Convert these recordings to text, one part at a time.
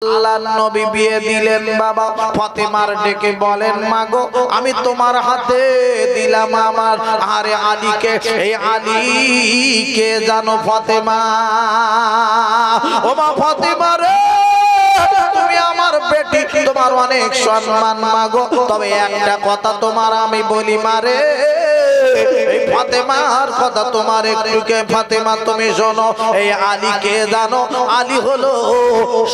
আল্লাহর নবী বিয়ে দিলেন বাবা ফাতেমার ডেকে বলেন মাগো আমি তোমার হাতে দিলাম আমার আরে আলীকে এই আলীকে জানো ফাতেমা ও মা ফাতেমা রে তুমি আমার বেটি তোমার অনেক সম্মান মাগো তবে একটা কথা তোমার আমি বলি মারে এই ফাতেমার কথা তোমার একটুকে ফাতেমা তুমি শোনো এই আলীকে জানো আলী হলো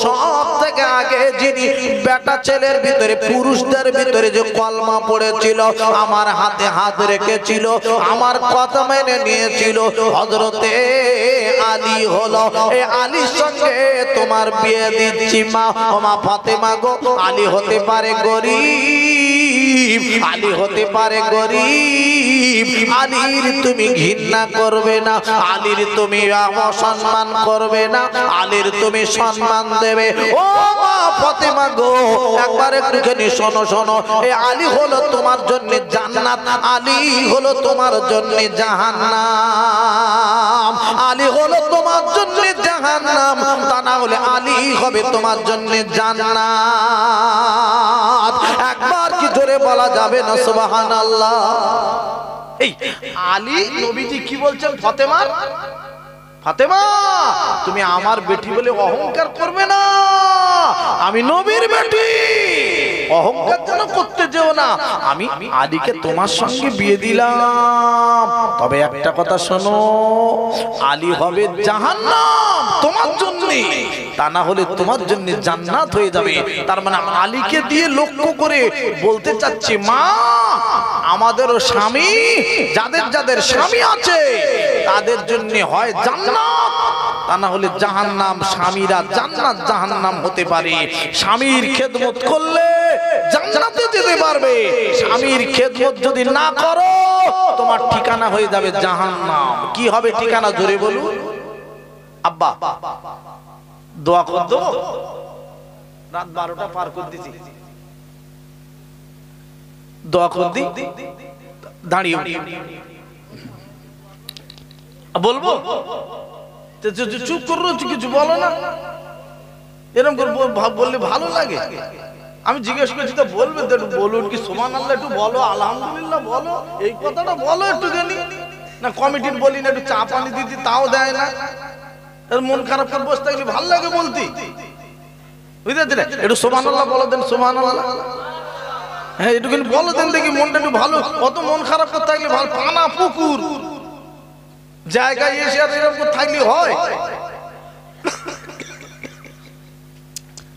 সব থেকে আগে যিনি বেটা ছেলের ভিতরে পুরুষদের ভিতরে যে কলমা পড়েছিল আমার হাতে হাত রেখেছিল আমার কথা মেনে নিয়েছিল হযরতে আলী হলো এই আলীর সঙ্গে তোমার বিয়ে দিচ্ছি মা ও মা ফাতেমা গো আলী হতে পারে গরিব আলী হতে পারে গরিব আলীর তুমি ঘৃণা করবে না আলীর তুমি অসম্মান করবে না আলীর তুমি সম্মান দেবে ও মা ফাতেমা গো একবার একটুখানি শোনো শোনো এই আলী হলো তোমার জন্য জান্নাত আলী হলো তোমার জন্য জাহান্নাম আলী হলো তোমার জন্য জাহান্নাম তা না হলে আলী হবে তোমার জন্য জান্নাত একবার কি জোরে বলা যাবে না সুবহানাল্লাহ এই আলী নবীজি কি বলছেন ফাতেমার ফাতেমা তুমি আমার বেটি বলে অহংকার করবে না আমি নবীর বেটি অহংকার যেন করতে যেও না আমি আলীকে তোমার সঙ্গে বিয়ে দিলাম তবে একটা কথা শোনো আলী হবে জাহান্নাম তোমার জন্য তা না হলে তোমার জন্য জান্নাত হয়ে যাবে তার মানে আলীকে দিয়ে লক্ষ্য করে বলতে চাচ্ছি মা আমাদেরও স্বামী যাদের যাদের স্বামী আছে তাদের জন্য হয় জান্নাত তা না হলে জাহান্নাম স্বামীরা জান্নাত জাহান্নাম হতে পারে স্বামীর খেদমত করলে জান্নাতে যেতে পারবে স্বামীর খেদমত যদি না করো তোমার ঠিকানা হয়ে যাবে জাহান্নাম কি হবে ঠিকানা জোরে বলুন আব্বা দোয়া কর দেবো রাত 12টা পার করে দিছি দোয়া কর দি দাঁড়িয়ে বলবো চুপ করো কিছু বলো না এরকম করে বললে ভালো লাগে আমি জিজ্ঞেস করছি তো বলবে তো একটু বলুন কি সুবহানাল্লাহ একটু বলো আলহামদুলিল্লাহ বলো এই কথাটা বলো একটু জানি না কমিটির বলি না একটু চা পানি দিতে তাও দেয় না এর মন খারাপ করে বসে থাকলে ভালো লাগে বলতে বুঝতে একটু সুবহানাল্লাহ বলো দেন সুবহানাল্লাহ হ্যাঁ একটু কিন্তু বলো দেন দেখি মনটা একটু ভালো অত মন খারাপ করে থাকলে ভালো পানা পুকুর জায়গায় এসে আর এরকম থাকলে হয়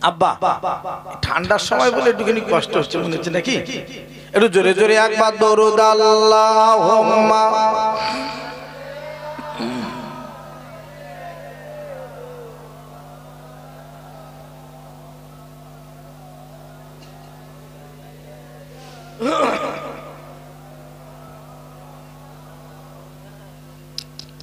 আব্বা ঠান্ডার সময় বলে একটুখানি কষ্ট হচ্ছে মনে হচ্ছে নাকি একটু জোরে জোরে একবার দরুদ আল্লাহুম্মা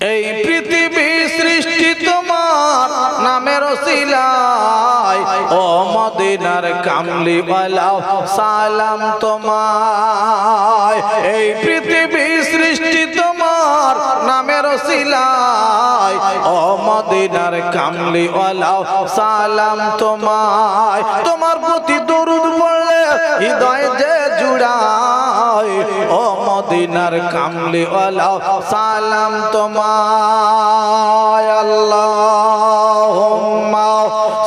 এই পৃথিবী সৃষ্টি তোমার নামের ওসিলায় ও মদিনার কামলিওয়ালা সালাম তোমায় এই পৃথিবী সৃষ্টি তোমার নামের ওসিলায় ও মদিনার কামলিওয়ালা সালাম তোমায় তোমার প্রতি দরুদ পড়লে হৃদয় যে জুড়ায় ও মদিনার কামলিওয়ালা সালাম তোমায় আল্লাহুম্মা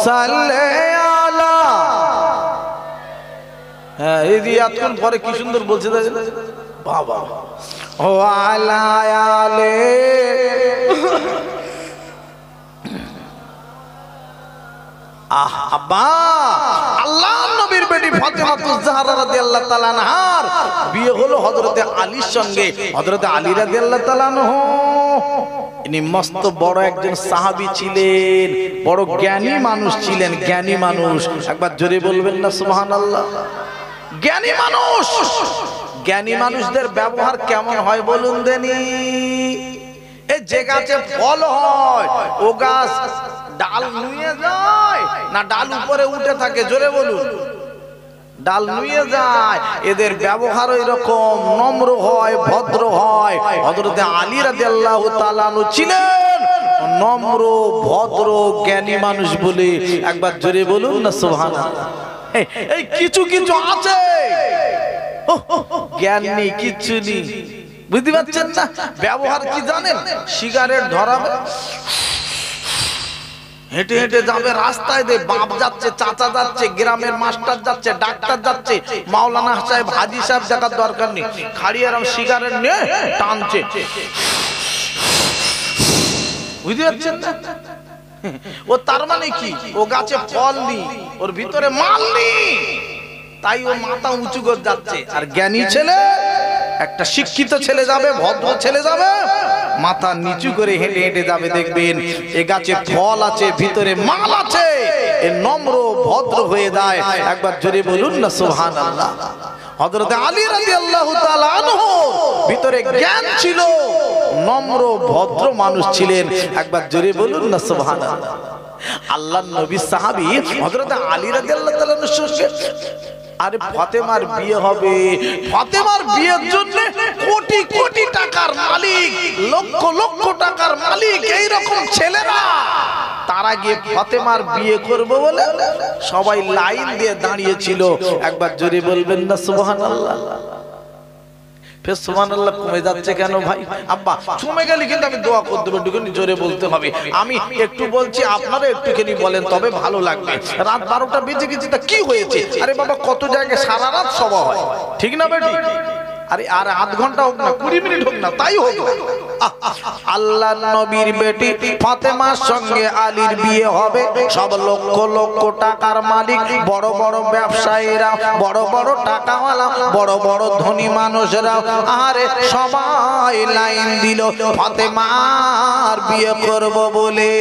সাল্লি আলা হ্যাঁ এই রিয়াতন পরে কি সুন্দর বলছে বাবা ও আলা আলে আব্বা আল্লাহর নবীর বেটি ফাতেমাতুজ জাহরা রাদিয়াল্লাহু তাআলা আনহার বিয়ে হলো হযরতে আলীর সঙ্গে হযরতে আলী রাদিয়াল্লাহু তাআলা আনহু ইনি মস্ত বড় একজন সাহাবী ছিলেন বড় জ্ঞানী মানুষ ছিলেন জ্ঞানী মানুষ একবার জোরে বলবেন না সুবহানাল্লাহ জ্ঞানী মানুষ জ্ঞানী মানুষদের ব্যবহার কেমন হয় বলুন দেনি এই যে গাছে ফল হয় ও গাছ ডাল নুয়ে যায় না ডাল উপরে উঠে থাকে জোরে বলুন ডাল নুয়ে যায় এদের ব্যবহার এরকম নম্র হয় ভদ্র হয় হযরতে আলী রাদিয়াল্লাহু তাআলা আনহু ছিলেন নম্র ভদ্র জ্ঞানী মানুষ বলে। একবার জোরে বলুন না সুবহানাল্লাহ। এই কিছু কিছু আছে জ্ঞান নেই, কিচ্ছু নেই, বুঝতে পারছেন না? ব্যবহার কি জানেন? সিগারেট ধরাবে, হেঁটে হেঁটে যাবে রাস্তায়, দিয়ে বাপ যাচ্ছে, চাচা যাচ্ছে, গ্রামের মাস্টার যাচ্ছে, ডাক্তার যাচ্ছে, মাওলানা সাহেব, হাজি সাহেব দেখার দরকার নেই, খাড়িয়ে এরকম সিগারেট নিয়ে টানছে, বুঝতে পারছেন না? ও তার মানে কি? ও গাছে ফল নি, ওর ভিতরে মাল নি, তাই ও মাথা উঁচু করে যাচ্ছে। আর জ্ঞানী ছেলে, একটা শিক্ষিত ছেলে যাবে, ভদ্র ছেলে যাবে, মাথা নিচু করে হেঁটে হেঁটে যাবে, দেখবেন এ গাছে ফল আছে, ভিতরে মাল আছে, এ নম্র ভদ্র হয়ে যায়। একবার জোরে বলুন না সুবহানাল্লাহ। হযরত আলী রাদিয়াল্লাহু তাআলা আনহু ভিতরে জ্ঞান ছিল, নম্র ভদ্র মানুষ ছিলেন। একবার জোরে বলুন না সুবহানাল্লাহ। আল্লাহর নবী সাহাবী হযরত আলী রাদিয়াল্লাহু তাআলা আরে ফাতেমার বিয়ে হবে, ফাতেমার বিয়ের জন্য কোটি কোটি টাকার মালিক, লক্ষ লক্ষ টাকার মালিক এইরকম ছেলেরা, তারা গিয়ে ফাতেমার বিয়ে করবে বলে সবাই লাইন দিয়ে দাঁড়িয়েছিল। একবার জোরে বলবেন না সুবহানাল্লাহ। ফের সুবহানাল্লাহ কমে যাচ্ছে কেন ভাই? আব্বা চুমে গেলে কিন্তু আমি দোয়া করে দেবো, একটুখানি জোরে বলতে হবে। আমি একটু বলছি, আপনারা একটুখানি বলেন, তবে ভালো লাগবে। রাত 12টা বেজে গেছে, তা কি হয়েছে? আরে বাবা, কত জায়গায় সারা রাত সভা হয়, ঠিক না বেটি? আরে আর আধ ঘন্টা হোক না, 20 মিনিট হোক না, তাই হোক। আল্লাহর নবীর বেটি ফাতেমার সঙ্গে আলীর বিয়ে হবে। সব লক্ষ লক্ষ টাকার মালিক, বড় বড় ব্যবসায়ীরা, বড় বড় টাকাওয়ালা, বড় বড় ধনী মানুষরা, আরে সবাই লাইন দিল ফাতেমার বিয়ে করব বলে।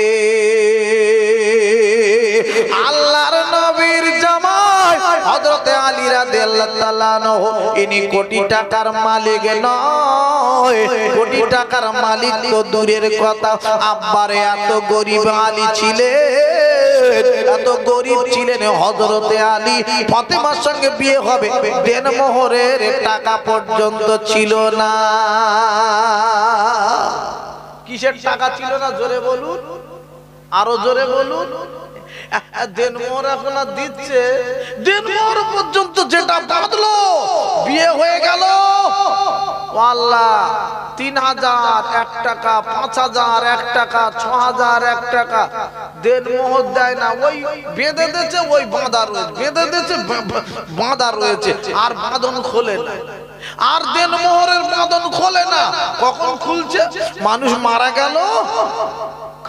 আল্লাহর নবীর জামাই হযরত আলী রাদিয়াল্লাহু তাআলা আনহু, ইনি কোটি টাকার মালিক নয়, কোটি টাকার মালিক তো দূরের কথা, আব্বারে এত গরিব আলী ছিলেন, এত গরিব ছিলেন হযরত আলী। ফাতেমার সঙ্গে বিয়ে হবে, দেনমোহরের টাকা পর্যন্ত ছিল না। কিসের টাকা ছিল না? জোরে বলুন, আরো জোরে বলুন। দেনমোহর এখন দিচ্ছে, দেনমোহর পর্যন্ত যেটা বাঁধলো, বিয়ে হয়ে গেল, আল্লাহ 3000 1 টাকা, 5000 1 টাকা, 6000 1 টাকা দেনমোহর দেয় না। ওই বেঁধে দিয়েছে, ওই বাঁধা রয়েছে, বেঁধে দিয়েছে, বাঁধা রয়েছে, আর বাঁধন খোলে না। আর দেনমোহরের বাঁধন খোলে না, কখন খুলছে? মানুষ মারা গেল,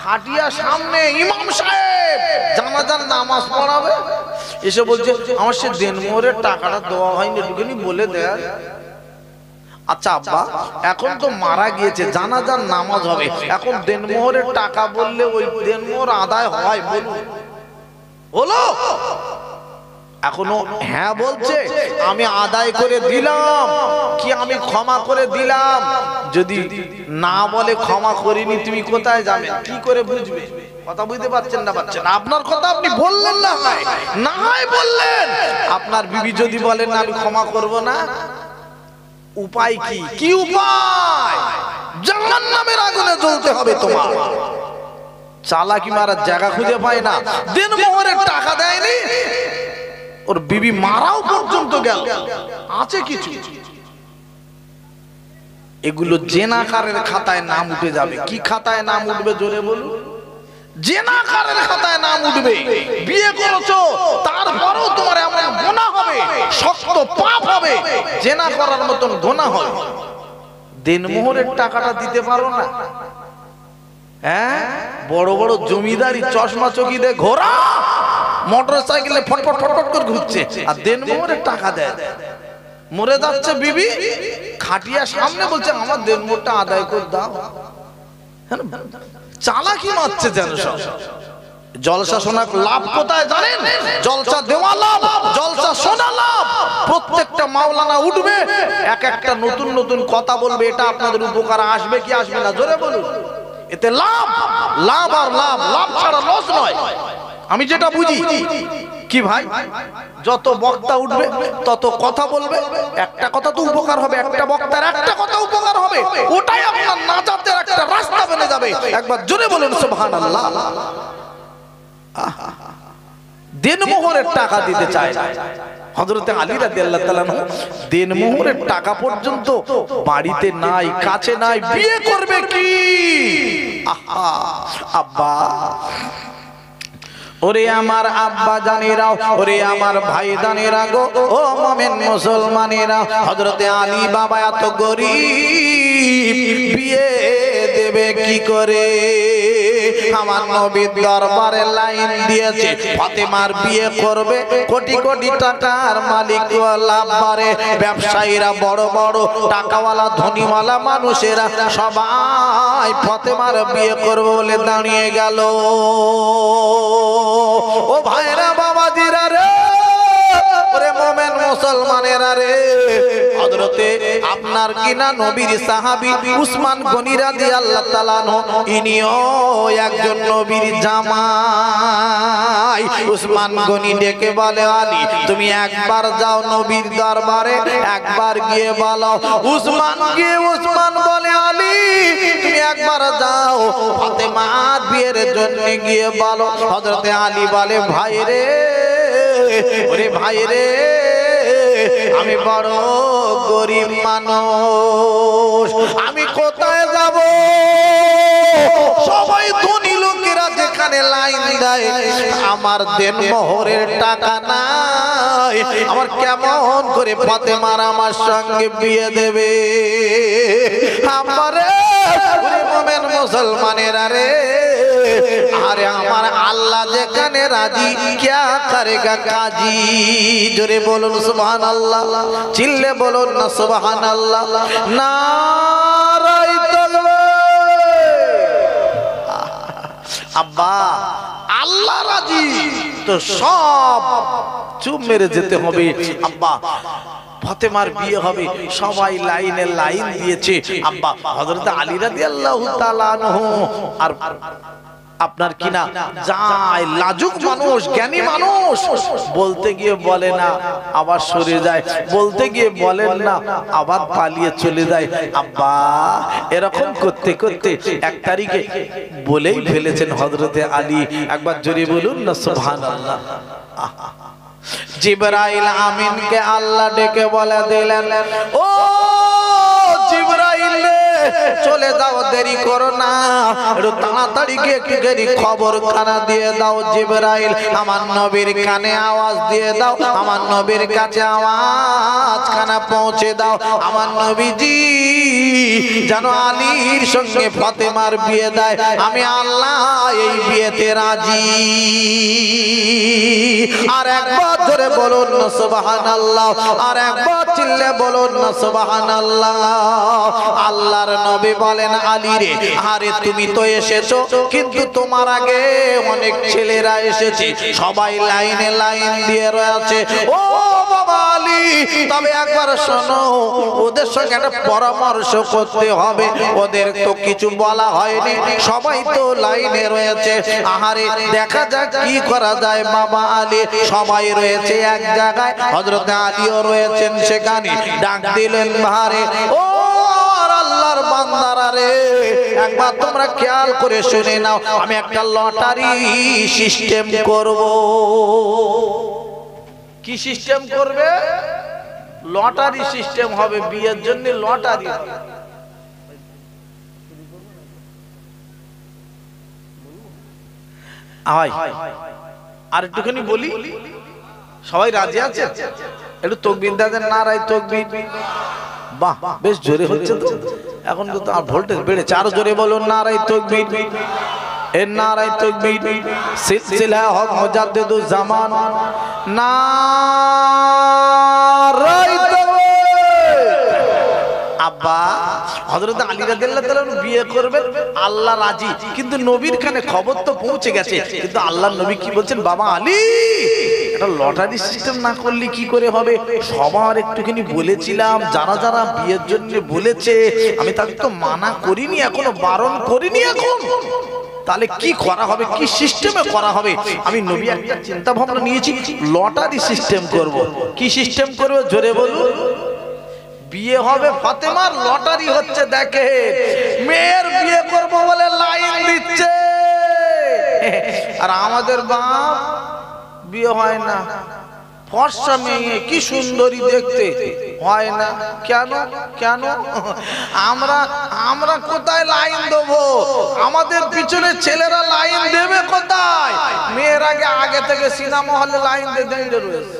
খাটিয়া সামনে ইমাম সাহেব জানাজার নামাজ পড়াবে, এসে বলছে আমার সে দেনমোহরের টাকাটা দেওয়া হয়নি, একটুখানি বলে দেয়। আচ্ছা আব্বা, এখন তো মারা গিয়েছে, জানাজার নামাজ হবে, এখন দেনমোহরের টাকা বললে ওই দেনমোহর আদায় হয়? বলুন, হলো? এখনো হ্যাঁ বলছে, আমি আদায় করে দিলাম, কি আমি ক্ষমা করে দিলাম। যদি না বলে ক্ষমা করিনি, তুমি কোথায় যাবেন? কি করে বুঝবে? কথা বুঝতে পারছেন না? পাচ্ছেন? আপনার কথা আপনি বললেন না, হয় না হয় বললেন। আপনার বিবি যদি বলেন আমি ক্ষমা করব না, উপায় কি? কি উপায়? জাহান্নামের আগুনে জ্বলতে হবে তোমার। চালাকি মারার জায়গা খুঁজে পায় না, দেনমোহরের টাকা দেয়নি, ওর বিবি মারাও পর্যন্ত গেল, আছে কিছু। এগুলো জেনাকারের খাতায় নাম উঠে যাবে। কি খাতায় নাম উঠবে? জোরে বলুন। জেনাকারের খাতায় নাম উঠবে। বিয়ে করেছো, তারপরেও তোমার এমন গুনাহ হবে, শক্ত পাপ হবে, জেনা করার মতন গুনাহ হবে। দেনমোহরের টাকাটা দিতে পারো না? হ্যাঁ, বড় বড় জমিদারি, চশমা চকি দে ঘোরা, মোটর সাইকেলে ফটফট ফটফট করে ঘুরছে, আর দেনমোহরের টাকা দেয়। মরে যাচ্ছে বিবি, খাটিয়া সামনে বলছে আমার দেনমোহরটা আদায় করে দাও। চালাকি মারছে যেন সব। জলসা শোনা লাভ কোথায় জানেন? জলসা দেওয়া লাভ, জলসা শোনা লাভ। প্রত্যেকটা মাওলানা উঠবে, এক একটা নতুন নতুন কথা বলবে, এটা আপনাদের উপকার আসবে কি আসবে না? জোরে বলুন। এতে লাভ, লাভ আর লাভ, লাভ ছাড়া লস নয়। আমি যেটা বুঝি, কি ভাই, যত বক্তা উঠবে তত কথা বলবে, একটা কথা তো উপকার হবে, একটা বক্তার একটা কথা উপকার হবে, ওটাই আপনার নাজাতের একটা রাস্তা বনে যাবে। একবার জোরে বলুন সুবহানাল্লাহ। দিনমোহরের টাকা দিতে চায় না হযরতে আলী রাদিয়াল্লাহু তাআলা দিনমোহরের টাকা পর্যন্ত বাড়িতে নাই, কাছে নাই, বিয়ে করবে কি? আহা আব্বা, ওরে আমার আব্বা জানেরা, ওরে আমার ভাই জানেরা গো, ও মুমিন মুসলমানেরা, হযরতে আলী বাবা এত গরীব, বিয়ে দেবে কি করে? আমার নবীর দরবারে লাইন দিয়েছে, ফাতেমার বিয়ে করবে, কোটি কোটি টাকার মালিক লাভবারে ব্যবসায়ীরা, বড় বড় টাকাওয়ালা ধনীওয়ালা মানুষেরা সবাই ফাতেমার বিয়ে করবে বলে দাঁড়িয়ে গেল। ও ভাইরা বাবাজিরা রে, ওরে মুমিন মুসলমানেরা রে, হযরতে আপনার কিনা নবীর সাহাবী উসমান গনি রাদিয়াল্লাহু তাআলা আনহু, ইনিও একজন নবীর জামাই। উসমান গনি ডেকে বলে, আলী তুমি একবার যাও নবীর দরবারে, একবার গিয়ে বলো। উসমান বলে, আলী তুমি একবার যাও ফাতেমার বিয়ের জন্য গিয়ে বলো। হযরতে আলী বলে, ভাই রে, ওরে ভাই রে, আমি বড় গরিব মানুষ, আমি কোথায় যাব? সবাই ধনী লোকেরা যেখানে লাইন দেয়, আমার দেনমোহরের টাকা নাই, আমার কেমন করে ফাতেমার আমার সঙ্গে বিয়ে দেবে? আমারে মুমিন মুসলমানেরা রে, আরে আমার আল্লাহ যেখানে রাজি, क्या करेगा काजी? জোরে বলুন সুবহানাল্লাহ, চিল্লে বলুন না সুবহানাল্লাহ। নারায়ে তাকবীর। আব্বা আল্লাহ রাজি তো সব চুপ মেরে যেতে হবে। আব্বা ফাতেমার বিয়ে হবে, সবাই লাইনে লাইন দিয়েছে। আব্বা হযরত আলী রাদিয়াল্লাহু তাআলা আনহু আর আপনার কিনা যায় লাজুক মানুষ, জ্ঞানী মানুষ, বলতে গিয়ে বলে না, আবার সরে যায়, বলতে গিয়ে বলেন না, আবার পালিয়ে চলে যায়। আব্বা এরকম করতে করতে এক তারিখে বলেই ফেলেছেন হযরতে আলী, একবার জোরে বলুন না সুবহানাল্লাহ। জিবরাইল আমিনকে আল্লাহ ডেকে বলে দিলেন, ও জিবরাইল চলে যাও, দেরি করো না, একটু তাড়াতাড়ি গিয়ে একটুখানি খবর খানা দিয়ে দাও। জিবরাইল আমার নবীর কানে আওয়াজ দিয়ে দাও, আমার নবীর কাছে আওয়াজ খানা পৌঁছে দাও, আমার নবীজি যেন আলীর সঙ্গে ফাতেমার বিয়ে দেয়, আমি আল্লাহ এই বিয়েতে রাজি। আর একবার ধরে বলুন না সুবহানাল্লাহ, আর একবার চিল্লে বলুন না সুবহানাল্লাহ। আল্লাহর নবী বলেন, আলী রে, আরে তুমি তো এসেছো, কিন্তু তোমার আগে অনেক ছেলেরা এসেছে, সবাই লাইনে লাইন দিয়ে রয়েছে। ও বাবা আলী, তবে একবার শোনো, ওদের সঙ্গে একটা পরামর্শ করতে হবে, ওদের তো কিছু বলা হয়নি, সবাই তো লাইনে রয়েছে। আহারে দেখা যাক কি করা যায়। বাবা আলী সবাই রয়েছে এক জায়গায়, হযরতে আলীও রয়েছেন সেখানে। ডাক দিলেন, ভারে ও আল্লাহর বান্দারা রে, একবার তোমরা খেয়াল করে শুনে নাও, আমি একটা লটারি সিস্টেম করব। কি সিস্টেম করবে? লটারি সিস্টেম হবে, বিয়ের জন্য লটারি। আর একটুখানি বলি, সবাই রাজি আছে? একটু তাকবীর দেন, নারায়ে তাকবীর। বাহ, বেশ জোরে হচ্ছে তো, এখন তো আর ভোল্টেজ বেড়েছে, আরো জোরে বলুন নারায়ে তাকবীর। এ নারায়ে তাকবীর, সিলসিলা হক মুজাদ্দিদুজ জামান, নারায়ে তাকবীর। আব্বা হযরত আলী রাদিয়াল্লাহু তাআলা বিয়ে করবেন, আল্লাহ রাজি, কিন্তু নবীর কানে খবর তো পৌঁছে গেছে, কিন্তু আল্লাহর নবী কি বলছেন, বাবা আলী এটা লটারি সিস্টেম না করলে কি করে হবে? সবার একটুখানি বলেছিলাম, যারা যারা বিয়ের জন্য বলেছে, আমি তাদের তো মানা করিনি, এখনো বারণ করিনি। এখন তাহলে কি করা হবে, কি সিস্টেমে করা হবে? আমি নবী একটা চিন্তা ভাবনা নিয়েছি, লটারি সিস্টেম করব। কি সিস্টেম করব জোরে বলুন? বিয়ে হবে ফাতেমার, লটারি হচ্ছে। দেখে মেয়ের বিয়ে করব বলে লাইন দিচ্ছে, আর আমাদের বাপ বিয়ে হয় না। ফর্সা মেয়ে কি সুন্দরী দেখতে, হয় না কেন? কেন আমরা কোথায় লাইন দেবো? আমাদের পিছনে ছেলেরা লাইন দেবে কোথায়? মেয়ের আগে থেকে সিনেমা হলে লাইন দিয়ে দাঁড়িয়ে রয়েছে,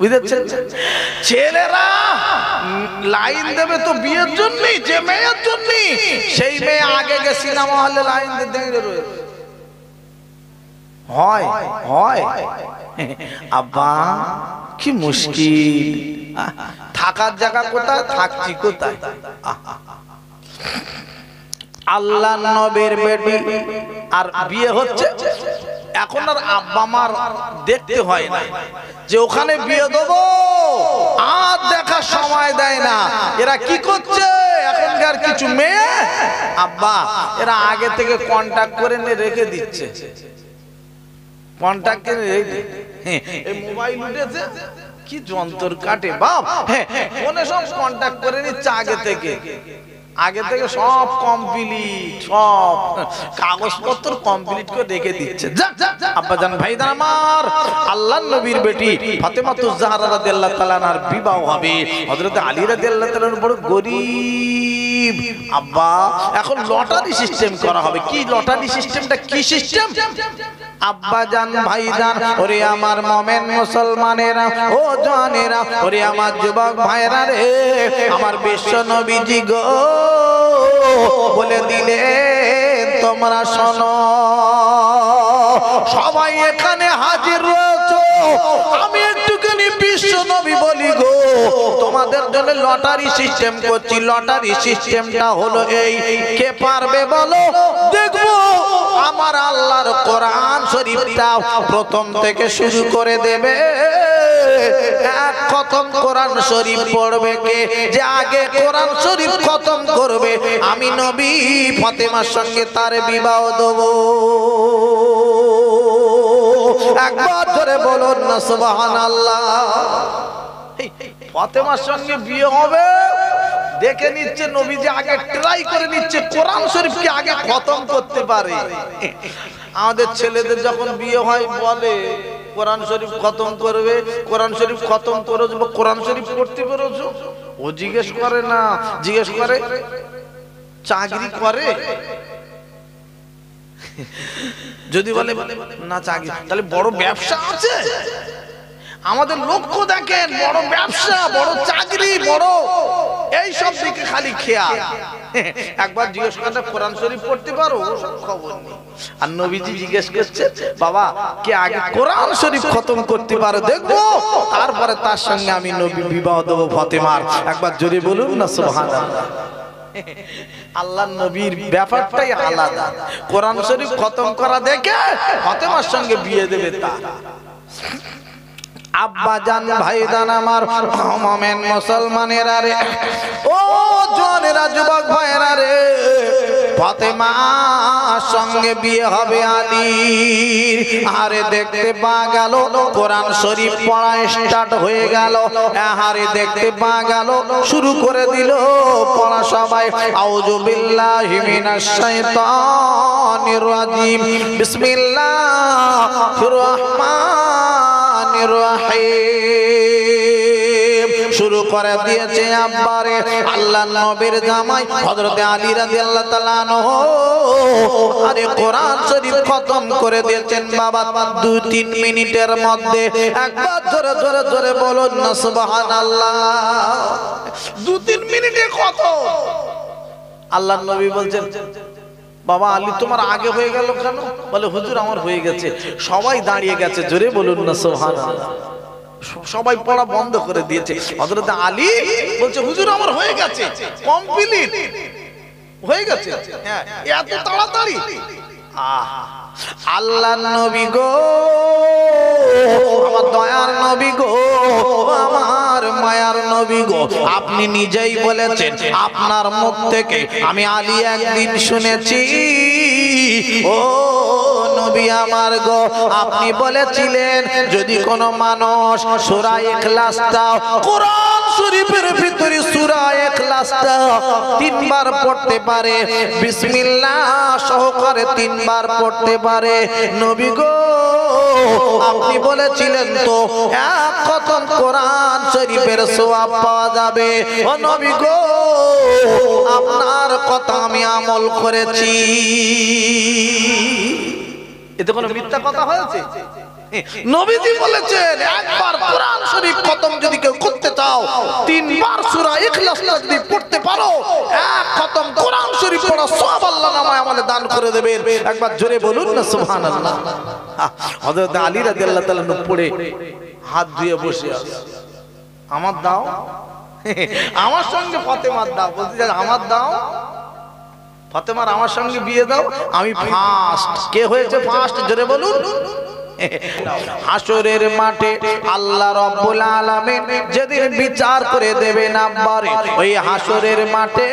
বুঝেছেন? ছেলেরা লাইন দেবে তো বিয়ের জন্য, যে মেয়ের জন্য, সেই মেয়ে আগে গে সিনেমা হলে লাইন দিয়ে দাঁড়িয়ে রয়েছে। হয় হয় আব্বা, কি মুশকিল। থাকার জায়গা কোথায়, থাকছি কোথায়? আল্লাহ নবীর বেটি আর বিয়ে হচ্ছে। এখন আর আব্বা মার দেখতে হয় না যে ওখানে বিয়ে দেবো, আর দেখার সময় দেয় না। এরা কি করছে এখনকার কিছু মেয়ে, আব্বা এরা আগে থেকে কন্টাক্ট করে নিয়ে রেখে দিচ্ছে। কন্টাক্ট করে এই মোবাইল উঠেছে, কি যন্ত্র কাটে বাপ। হ্যাঁ, ফোনে সব কন্টাক্ট করে নিচ্ছে আগে থেকে। সব কমপ্লিট, সব কাগজপত্র কমপ্লিট করে রেখে দিচ্ছে। আব্বাজান ভাইজান আমার, আল্লাহর নবীর বেটি ফাতেমাতুজ জাহরা রাদিয়াল্লাহু তাআলা আনহার বিবাহ হবে। হযরত আলী রাদিয়াল্লাহু তাআলা বড় গরীব আব্বা। এখন লটারি সিস্টেম করা হবে। কি লটারি সিস্টেমটা? কি সিস্টেম? আব্বাজান ভাইজান, ওরে আমার মোমেন মুসলমানেরা, ও জানেরা, ওরে আমার যুবক ভাইরা রে, আমার বিশ্ব নবীজি গো বলে দিলেন তোমরা শোনো, সবাই এখানে হাজির রয়েছো, আমি একটুখানি বিশ্ব নবী বলি গো, তোমাদের জন্য লটারি সিস্টেম করছি। লটারি সিস্টেমটা হলো এই, কে পারবে বলো? দেখবো আমার আল্লাহর কোরআন শরীফটা প্রথম থেকে শুরু করে দেবে। এক খতম কোরআন শরীফ পড়বে কে? যে আগে কোরআন শরীফ খতম করবে, আমি নবী ফাতেমার সঙ্গে তার বিবাহ দেব। একবার ধরে বলুন না সুবহানাল্লাহ। ফাতেমার সঙ্গে বিয়ে হবে, দেখে নিচ্ছে নবীজি, আগে ট্রাই করে নিচ্ছে কোরআন শরীফকে আগে খতম করতে পারে। আমাদের ছেলেদের যখন বিয়ে হয় বলে কোরআন শরীফ খতম করবে, কোরআন শরীফ খতম করেছো, কোরআন শরীফ পড়তে পেরেছো? ও জিজ্ঞেস করে না, জিজ্ঞেস করে চাকরি করে। যদি বলে না চাকরি, তাহলে বড় ব্যবসা আছে। আমাদের লক্ষ্য দেখেন, বড় ব্যবসা, বড় চাকরি, বড় এই সব দিকে খালি খেয়াল। একবার জিজ্ঞেস করতে কোরআন শরীফ পড়তে পারো? সব খবর নেই। আর নবীজি জিজ্ঞেস করছে, বাবা কে আগে কোরআন শরীফ খতম করতে পারো দেখবো, তারপরে তার সঙ্গে আমি নবী বিবাহ দেবো ফাতেমার। একবার জোরে বলুন না সুবহানাল্লাহ। আল্লাহর নবীর ব্যাপারটাই আলাদা। কোরআন শরীফ খতম করা দেখে ফাতেমার সঙ্গে বিয়ে দেবে তা। আব্বাজান ভাইজান আমার, মোমেন মুসলমানেরা রে, ও জওয়ানেরা, যুবক ভাইরা রে, ফাতেমার সঙ্গে বিয়ে হবে আলীর। আরে দেখতে পাওয়া গেল কোরআন শরীফ পড়া স্টার্ট হয়ে গেল। আরে দেখতে পাওয়া গেল শুরু করে দিল পড়া সবাই। আউযু বিল্লাহি মিনাশ শাইতানির রাজিম, বিসমিল্লাহির রাহমানির রহিম। শুরু করে দিয়েছে আব্বারে আল্লাহর নবীর জামাই হযরত আলী রাদিয়াল্লাহু তাআলা আনহু। আরে কোরআন শরীফ খতম করে দিয়েছেন বাবা 2-3 মিনিটের মধ্যে। একবার জোরে জোরে জোরে বলুন না সুবহানাল্লাহ। 2-3 মিনিটে কত? আল্লাহর নবী বলছেন, বাবা আলী তোমার আগে হয়ে গেল কেন? বলে হুজুর আমার হয়ে গেছে। সবাই দাঁড়িয়ে গেছে, জোরে বলুন না সুবহানাল্লাহ। সবাই পড়া বন্ধ করে দিয়েছে। হযরত আলী বলছে হুজুর আমার হয়ে গেছে, কমপ্লিট হয়ে গেছে। হ্যাঁ, এত তাড়াতাড়ি? আল্লাহর নবী গো, আমার দয়ার নবী গো, আমার মায়ার নবী গো, আপনি নিজেই বলেছেন আপনার মুখ থেকে আমি আলী একদিন শুনেছি, ও নবী আমার গো, আপনি বলেছিলেন যদি কোনো মানুষ সূরা ইখলাসটা, কোরআন শরীফের ভিতরে সূরা ইখলাসটা 3 বার পড়তে পারে, বিসমিল্লাহ সহকারে 3 বার পড়তে পারে, নবী গো আপনি বলেছিলেন তো এক খতম কোরআন শরীফের সওয়াব পাওয়া যাবে। ও নবী গো আপনার কথা আমি আমল করেছি। এতে কোনো মিথ্যা কথা হয়েছে? নবীজি বলেছেন একবার কোরআন শরীফ খতম যদি কেউ করতে চাও, 3 বার সূরা ইখলাসটা যদি পড়তে পারো, এক খতম কোরআন শরীফ পড়া সওয়াব আল্লাহ নামায় আমলে দান করে দেবেন। একবার জোরে বলুন না সুবহানাল্লাহ। হযরত আলী রাদিয়াল্লাহু তাআলা পড়ে হাত ধুয়ে বসে আছে, আমার দাও, আমার সঙ্গে ফাতেমার দাও, বলতে আমার দাও, ফাতেমার আমার সঙ্গে বিয়ে দাও, আমি ফার্স্ট। কে হয়েছে ফার্স্ট জোরে বলুন? হাসরের মাঠে আল্লাহ রাব্বুল আলামিন যেদিন বিচার করে দেবেন আব্বারে, ওই হাসরের মাঠে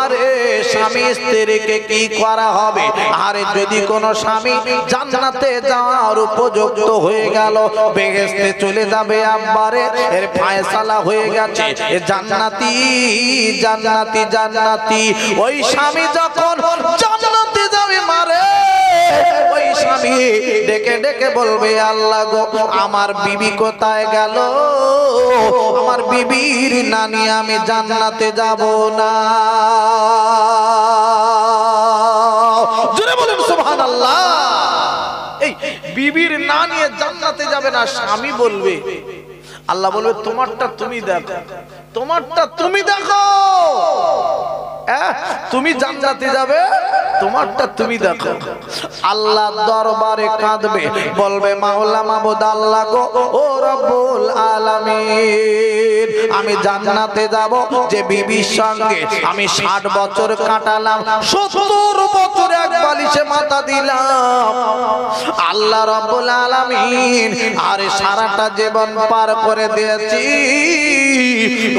আরে স্বামী স্ত্রীকে কি করা হবে? আরে যদি কোনো স্বামী জান্নাতে যাওয়ার উপযুক্ত হয়ে গেল, বেহেশতে চলে যাবে আব্বারে, এর ফয়সালা হয়ে গেছে, এ জান্নাতি জান্নাতি জান্নাতি। ওই স্বামী যখন জান্নাতে যাবে মারে, ওই স্বামী ডেকে ডেকে বলবে আল্লাহ গো আমার বিবি কোথায় গেল, আমার বিবির নানি আমি জান্নাতে যাব না। জোরে বলেন সুবহানাল্লাহ। এই বিবির না নিয়ে জান্নাতে যাবে না, স্বামী বলবে, আল্লাহ বলবে তোমারটা তুমি দেখো, তোমারটা তুমি দেখো, তুমি জান্নাতে যাবে, তোমারটা তুমি দেখো। আল্লাহ দরবারে কাঁদবে, বলবে মাওলা মাবুদ আল্লাহ গো ও রব্বুল আলামিন, আমি জান্নাতে যাব যে বিবির সঙ্গে আমি 60 বছর কাটালাম, 70 বছর এক বালিশে মাথা দিলাম, আল্লাহ রব্বুল আলামিন আরে সারাটা জীবন পার করে দিয়েছি,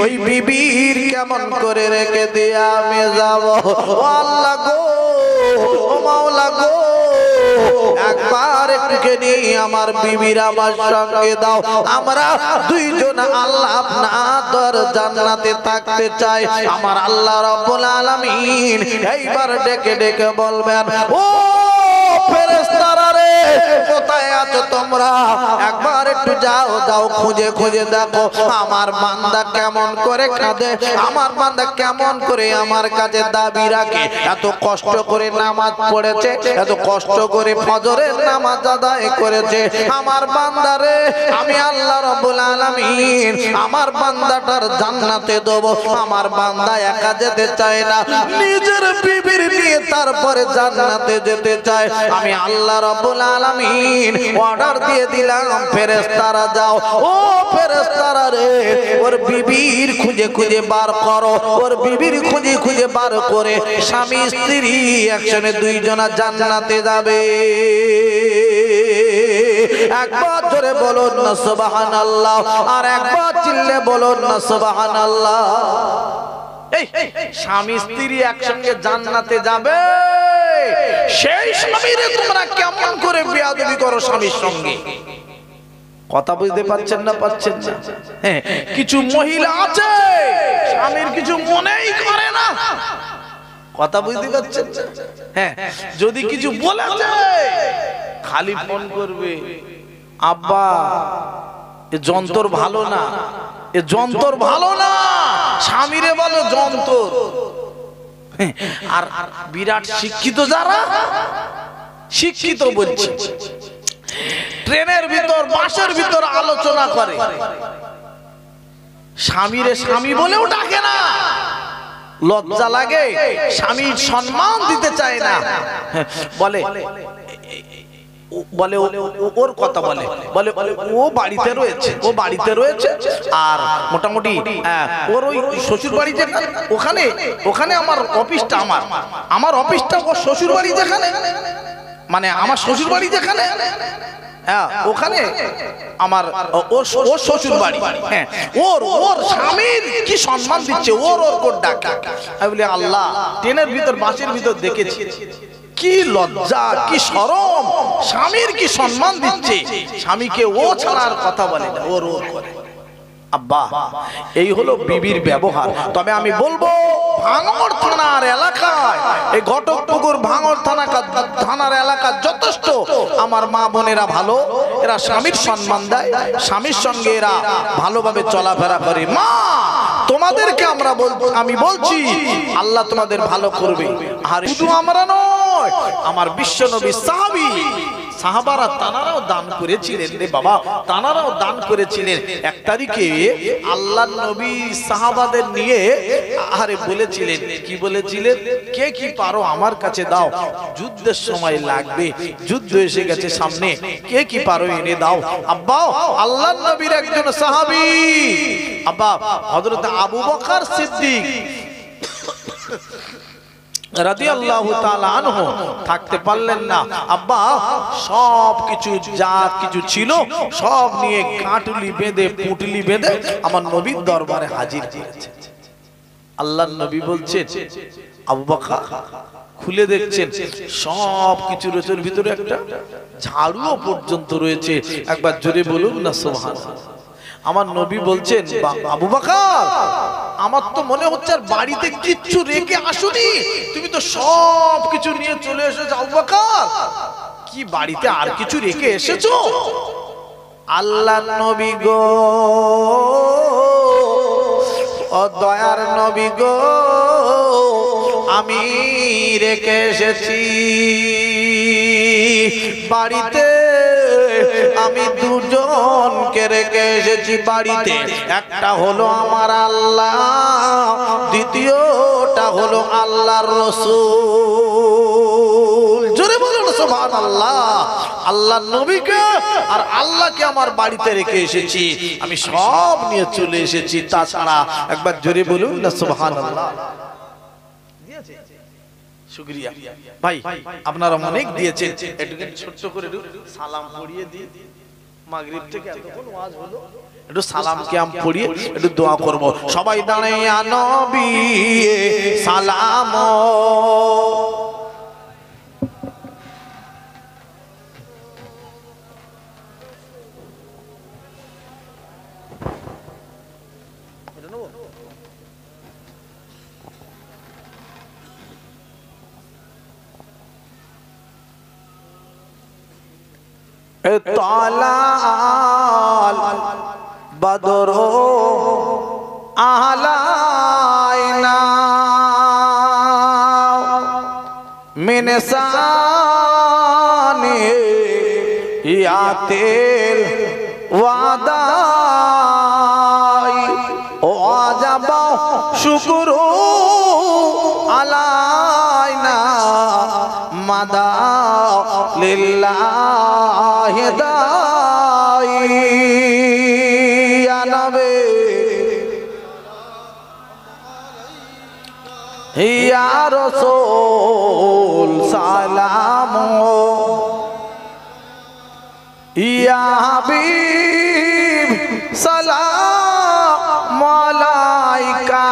ওই বিবির কেমন করে রেখে দিয়ে আমি যাব? ও আল্লাহ গো ও মাওলা গো একবার একটুখানি আমার বিবির আমার সঙ্গে দাও, আমরা দুইজন আল্লাহ আপনার জান্নাতে থাকতে চাই। আমার আল্লাহ রাব্বুল আলামিন এইবার ডেকে ডেকে বলবেন ও ফেরেশতারা রে কোথায় আছো তোমরা, একবার একটু যাও, যাও খুঁজে খুঁজে দেখো আমার বান্দা কেমন করে কাঁদে, আমার বান্দা কেমন করে আমার কাছে দাবি রাখে, এত কষ্ট করে নামাজ পড়েছে, এত কষ্ট করে ফজরের নামাজ আদায় করেছে, আমার বান্দারে আমি আল্লাহ রাব্বুল আলামিন আমার বান্দাটার জান্নাতে দেব। আমার বান্দা একা যেতে চায় না, নিজের বিবির নিয়ে তারপরে জান্নাতে যেতে চায়। আমি আল্লাহ রাব্বুল আলামিন অর্ডার দিয়ে দিলাম ফেরেশতারা যাও, ও ফেরেশতারা রে ওর বিবির খুঁজে খুঁজে বার করো, ওর বিবির খুঁজে খুঁজে বার করে স্বামী স্ত্রী একসঙ্গে দুইজনা জান্নাতে যাবে। একবার জোরে বলুন না সুবহানাল্লাহ, আর একবার চিল্লে বলুন না সুবহানাল্লাহ। এই স্বামী স্ত্রী একসঙ্গে জান্নাতে যাবে, সেই স্বামীরে তোমরা কেমন করে বেয়াদবি করো স্বামীর সঙ্গে? কথা বুঝতে পারছেন না? পাচ্ছেন না? হ্যাঁ, কিছু মহিলা আছে স্বামীর কিছু মনেই করে না, কথা বুঝতে পারছেন? হ্যাঁ, যদি কিছু বলেছে খালি ফোন করবে, আব্বা এ যন্ত্র ভালো না, এ যন্ত্র ভালো না, স্বামীরে বলো যন্ত্র। আর বিরাট শিক্ষিত যারা, শিক্ষিত বলছে, ট্রেনের ভিতর বাসের ভিতর আলোচনা করে, স্বামীরে স্বামী বলেও ডাকে না, লজ্জা লাগে, স্বামীর সম্মান দিতে চায় না, বলে বলে ওর কথা বলে বলে ও বাড়িতে রয়েছে, ও বাড়িতে রয়েছে, আর মোটামুটি ওর ওই শ্বশুর বাড়ি যেখানে, ওখানে ওখানে আমার অফিসটা, আমার অফিসটা ওর শ্বশুর বাড়ি যেখানে, মানে আমার শ্বশুর বাড়ি যেখানে, হ্যাঁ ওখানে আমার ওর শ্বশুর বাড়ি, হ্যাঁ ওর স্বামীর কি সম্মান দিচ্ছে, ওর ডাক। আমি বলি আল্লাহ, ট্রেনের ভিতর বাসের ভিতর দেখেছি কি লজ্জা কি শরম, স্বামীর কি সম্মান দিচ্ছে, স্বামীকে ও ছাড়ার কথা বলে না, ওর করে। আব্বা এই হলো বিবির ব্যবহার। তবে আমি বলবো ভাঙড় থানার এলাকায়, এই ঘটকপুকুর ভাঙড় থানার এলাকা যথেষ্ট আমার মা বোনেরা ভালো, এরা স্বামীর সম্মান দেয়, স্বামীর সঙ্গে এরা ভালোভাবে চলাফেরা করে। মা তোমাদেরকে আমি বলছি আল্লাহ তোমাদের ভালো করবে। আর শুধু আমরা নয়, আমার বিশ্ব নবী সাহাবারা তানারাও দান করেছিলেন রে বাবা, তানারাও দান করেছিলেন। এক তারিখে আল্লাহর নবী সাহাবাদের নিয়ে আরে বলেছিলেন, কি বলেছিলেন, কে কি পারো আমার কাছে দাও, যুদ্ধের সময় লাগবে, যুদ্ধ এসে গেছে সামনে, কে কি পারো এনে দাও। আব্বা আল্লাহর নবীর একজন সাহাবী আব্বা হযরত আবু বকর সিদ্দিক রাদিয়াল্লাহু তাআলা আনহু থাকতে পারলেন না। আব্বা সব কিছু যা কিছু ছিল সব নিয়ে কাটুলি বেঁধে পুটলি বেঁধে আমার নবীর দরবারে হাজির করেছে। আল্লাহর নবী বলছেন, আবু বকর খুলে দেখছেন সব কিছু রয়েছে, ভিতরে একটা ঝাড়ুও পর্যন্ত রয়েছে। একবার জোরে বলুন না সুবহানাল্লাহ। আমার নবী বলছেন, আবু বকর আমার তো মনে হচ্ছে আর বাড়িতে কিচ্ছু রেখে আসুনি, তুমি তো সব কিছু নিয়ে চলে এসেছো। আবু বকর কি বাড়িতে আর কিছু রেখে এসেছো? আল্লাহর নবী গো, ও দয়ার নবী গো, আমি রেখে এসেছি বাড়িতে, আমি দুজনকে রেখে এসেছি বাড়িতে। একটা হলো আমার আল্লাহ, দ্বিতীয়টা হলো আল্লাহর রাসূল। জোরে বলুন সুবহানাল্লাহ। আল্লাহর নবীকে আর আল্লাহকে আমার বাড়িতে রেখে এসেছি, আমি সব নিয়ে চলে এসেছি। তাছাড়া একবার জোরে বলুন না সুবহানাল্লাহ। শুকরিয়া ভাই, আপনারা অনেক দিয়েছেন, একটু ছোট্ট করে সালাম পড়িয়ে দিই। মাগরিব থেকে এতক্ষণ ওয়াজ হলো, একটু সালাম কিয়াম পড়িয়ে একটু দোয়া করব। সবাই দাঁড়াইয়া নবী সালাম, তালাল বদর আলাইনা মিন সানি ইয়াতিল ওয়াদাই ওয়াজাব শুকরু আলাইনা মাদা লিল্লাহি দাই ইয়া নবী ইয়া রাসূল সালাম ইয়া হাবিব সালাম আলাইকা।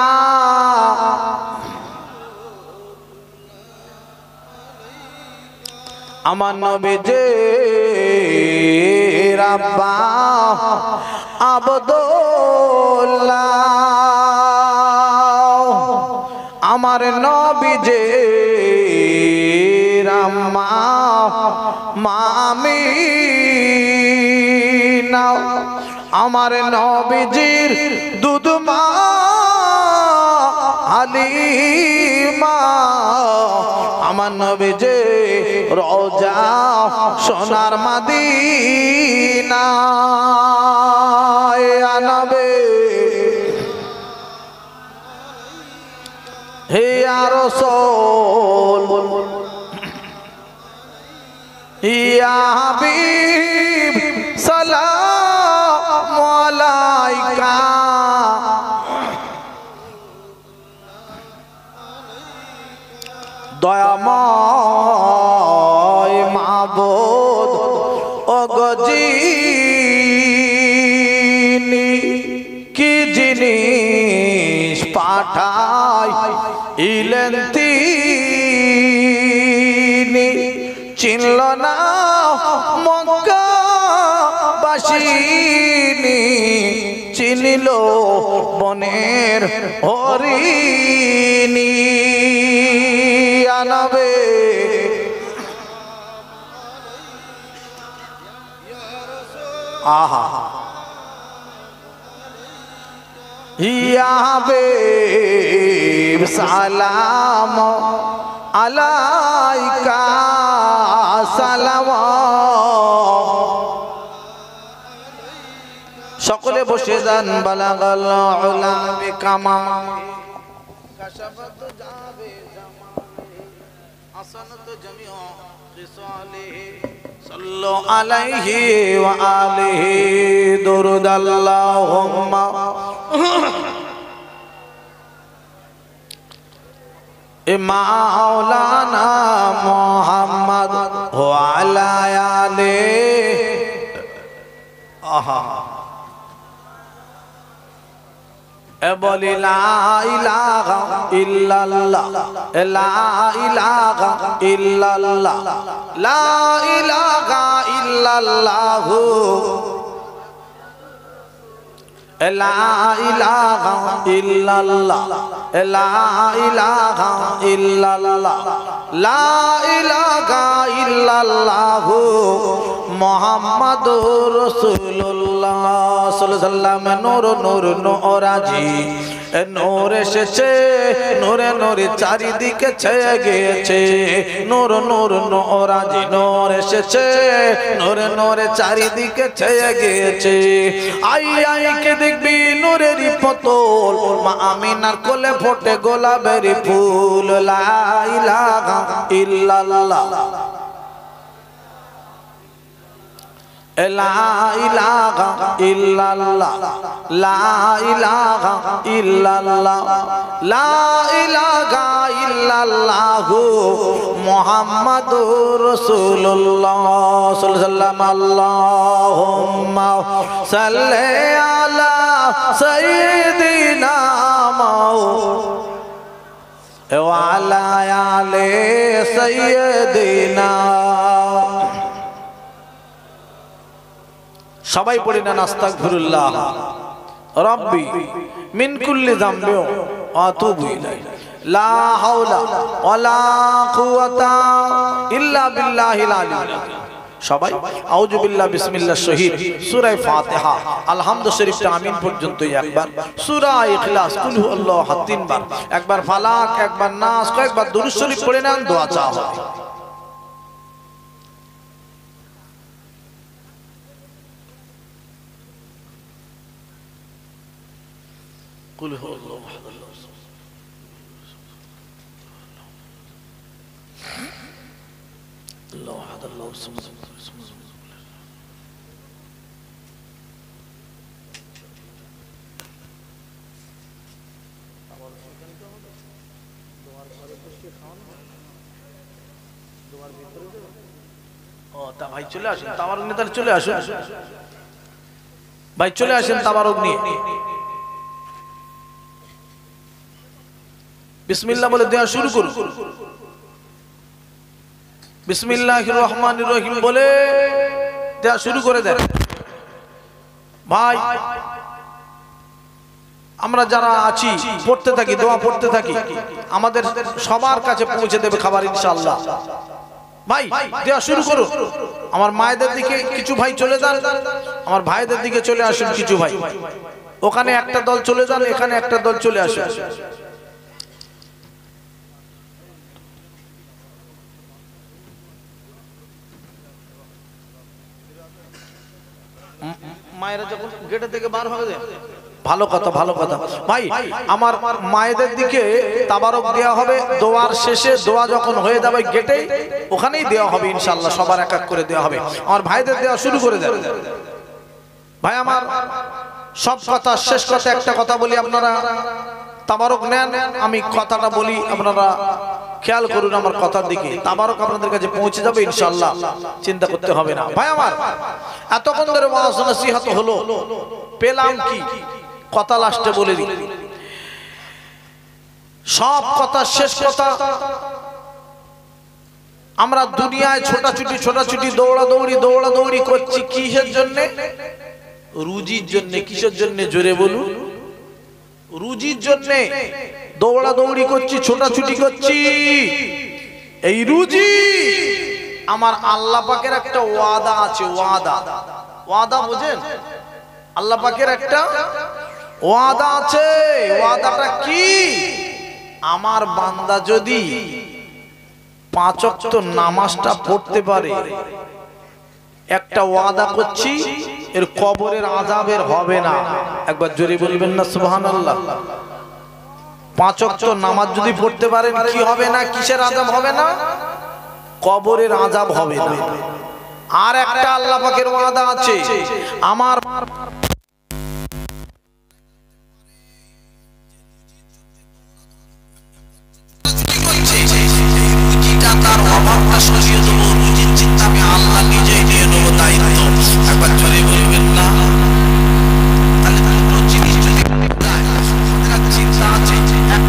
আমার নবীজি রাব্বা আব্দুল্লাহ, আমার নবীজি রাম্মা মামিনা, আমার নবীজির দুধমা হালিমা, আমার নবীজি রওজা সোনার মদিনা। ইয়া নবী হে ইয়া রাসূল ইয়া হাবিব সালাম আলাইকা। দয়াময় মাবুদ ও গজিনি কি জিনিস পাঠাই ইলেন তিনি চিনল না মক্কা বাসিনী চিনিল বনের হরিণী আনবে আহা ইয়াবে সালাম আলাইকা সালাম সকলে বসে যান বালাগাল উলা বিকামা কাশাফাত যাবে জামালে হাসানাত জামিউ খিসালিহি সাল্লু আলাইহি ওয়া আলিহি দুরুদ আল্লাহুম্মা মাওলানা মুহাম্মদ ওয়া আলা আলিহি আহা বলি লা ইলাহা ইল্লাল্লাহ লা ইলাহা ইল্লাল্লাহ লা ইলাহা ইল্লাল্লাহ লা ইলাহা ইল্লাল্লাহ লা ইলাহা ইল্লাল্লাহ লা ইলাহা ইল্লাল্লাহ মুহাম্মাদুর রাসূলুল্লাহ সাল্লাল্লাহু আলাইহি ওয়াসাল্লাম নূর নূর নূরাজি নূর এসেছে নূরে নূরে চারিদিকে ছেয়ে গিয়েছে নূর নূর নূরাজি নূর এসেছে নূরে নূরে চারিদিকে ছেয়ে গিয়েছে আই আই কে দেখবি নূরের পুতুল মা আমিনার কোলে ফোটে গোলাপের ফুল লা ইলাহা ইল্লাল্লাহ লা ইলাহা ইল্লাল্লাহ লা ইলাহা ইল্লাল্লাহ লা ইলাহা ইল্লাল্লাহ মুহাম্মাদুর রাসূলুল্লাহ সাল্লাল্লাহু আলাইহি ওয়াসাল্লাম আল্লাহুম্মা সাল্লি আলা সাইয়্যিদিনা ওয়া আলা আলি সাইয়্যিদিনা সবাই পড়ি না আস্তাগফিরুল্লাহ রাব্বি মিন কুল্লি যামবি ওয়া আতুবু ইলাইহি লা হাওলা ওয়ালা কুওয়াতা ইল্লা বিল্লাহিল আলিয়্যিল আযীম সবাই আউযু বিল্লাহ বিসমিল্লাহ শহীদ সূরা ফাতিহা আলহামদু শরীফটা আমিন পর্যন্ত একবার সূরা ইখলাস কুল হুয়াল্লাহু তিনবার একবার ফালাক একবার নাস কয়েকবার দুরূদ শরীফ পড়ে নেন দোয়া চাও قل هو الله احد الله الله احد الله الصمد ও তা ভাই চলে আসেন তাবারক নিয়ে তাহলে চলে আসুন ভাই চলে আসেন তাবারক নিয়ে বিসমিল্লাহ বলে দেয়া শুরু করুন বিসমিল্লাহির রহমানির রহিম বলে দেয়া শুরু করে দেন ভাই আমরা যারা আছি পড়তে থাকি দোয়া পড়তে থাকি আমাদের সবার কাছে পৌঁছে দেবে খাবার ইনশাআল্লাহ ভাই দেয়া শুরু করুন আমার মায়েদের দিকে কিছু ভাই চলে যান আমার ভাইদের দিকে চলে আসুন কিছু ভাই ওখানে একটা দল চলে যান এখানে একটা দল চলে আসুন মায়েরা যখন গেটে থেকে বার হবে ভালো কথা ভাই আমার মায়েদের দিকে তাবারক দেওয়া হবে দোয়ার শেষে দোয়া যখন হয়ে যাবে গেটে ওখানেই দেওয়া হবে ইনশাআল্লাহ সবার এক এক করে দেওয়া হবে আমার ভাইদের দেওয়া শুরু করে দেন ভাই আমার সব কথা শেষ কথা একটা কথা বলি আপনারা তাবারক নেন আমি কথাটা বলি আপনারা খেয়াল করুন আমার কথার দিকে, তাবারক আপনাদের কাছে পৌঁছে যাবে ইনশাআল্লাহ, চিন্তা করতে হবে না। ভাই আমার, এতক্ষণ ধরে ওয়াজ নসিহত হলো, পেলাম কি? কথা লাস্টে বলে দিই, সব কথা শেষ কথা, আমরা দুনিয়ায় ছোটাছুটি দৌড়াদৌড়ি করছি কিসের জন্য? রুজির জন্য। কিসের জন্য? জোরে বলুন। রুজির জন্য দৌড়াদৌড়ি করছি, ছোটাছুটি করছি। এই রুজি আমার আল্লাহ পাকের একটা ওয়াদা আছে। ওয়াদা বোঝেন? আল্লাহ পাকের একটা ওয়াদা আছে। ওয়াদাটা কি? আমার বান্দা যদি 5 ওয়াক্ত নামাজটা পড়তে পারে, একটা ওয়াদা করছি, এর কবরের আযাবের হবে না। একবার জোরে বলবেন না সুবহানাল্লাহ। 5 ওয়াক্ত নামাজ যদি পড়তে পারেন, কি হবে না? কিসের আযাব হবে না? কবরের আযাব হবে না। আর একটা আল্লাহ পাকের ওয়াদা আছে, আমার তার অভাবটা সরিয়ে দেবো। রুজির চিন্তা আমি আল্লাহ নিজেই নিয়ে নেবো দায়িত্ব। একবার জোরে বলবেন না? তাহলে দুটো জিনিস যদি চিন্তা আছে, এক